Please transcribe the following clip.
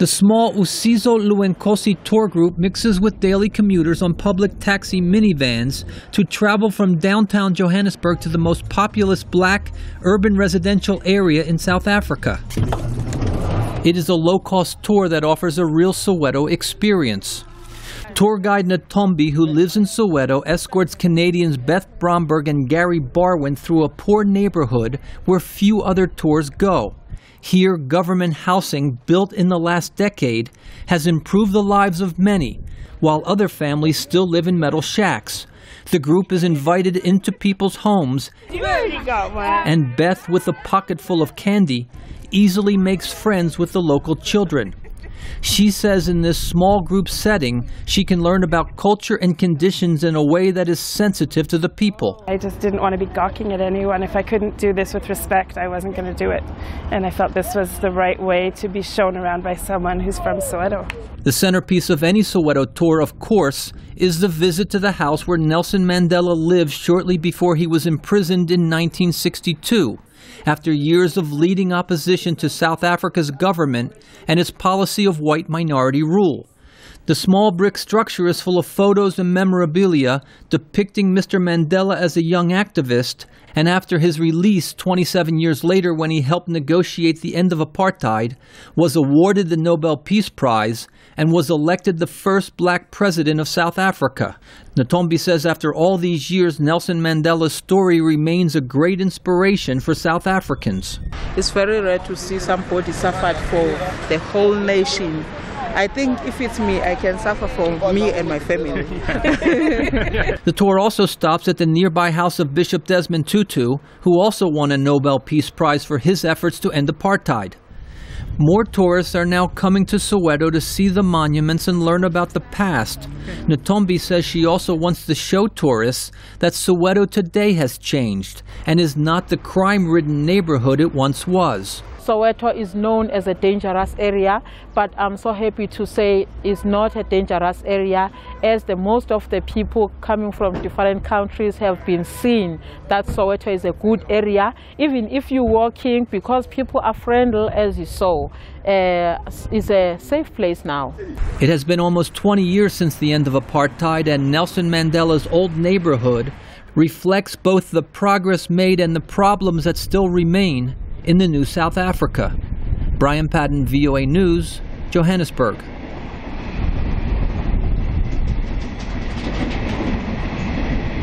The small Usizo Luenkosi tour group mixes with daily commuters on public taxi minivans to travel from downtown Johannesburg to the most populous black urban residential area in South Africa. It is a low-cost tour that offers a real Soweto experience. Tour guide Natombi, who lives in Soweto, escorts Canadians Beth Bromberg and Gary Barwin through a poor neighborhood where few other tours go. Here, government housing, built in the last decade, has improved the lives of many, while other families still live in metal shacks. The group is invited into people's homes, and Beth, with a pocket full of candy, easily makes friends with the local children. She says in this small group setting, she can learn about culture and conditions in a way that is sensitive to the people. I just didn't want to be gawking at anyone. If I couldn't do this with respect, I wasn't going to do it. And I felt this was the right way to be shown around by someone who's from Soweto. The centerpiece of any Soweto tour, of course, is the visit to the house where Nelson Mandela lived shortly before he was imprisoned in 1962. After years of leading opposition to South Africa's government and its policy of white minority rule. The small brick structure is full of photos and memorabilia depicting Mr. Mandela as a young activist, and after his release 27 years later when he helped negotiate the end of apartheid, was awarded the Nobel Peace Prize and was elected the first black president of South Africa. Natombi says after all these years, Nelson Mandela's story remains a great inspiration for South Africans. It's very rare to see somebody suffered for the whole nation. I think if it's me, I can suffer for me and my family. The tour also stops at the nearby house of Bishop Desmond Tutu, who also won a Nobel Peace Prize for his efforts to end apartheid. More tourists are now coming to Soweto to see the monuments and learn about the past. Natombi says she also wants to show tourists that Soweto today has changed and is not the crime-ridden neighborhood it once was. Soweto is known as a dangerous area, but I'm so happy to say it's not a dangerous area, as most of the people coming from different countries have been seeing that Soweto is a good area. Even if you're walking, because people are friendly, as you saw, it's a safe place now. It has been almost 20 years since the end of apartheid, and Nelson Mandela's old neighborhood reflects both the progress made and the problems that still remain in the new South Africa. Brian Padden, VOA News, Johannesburg.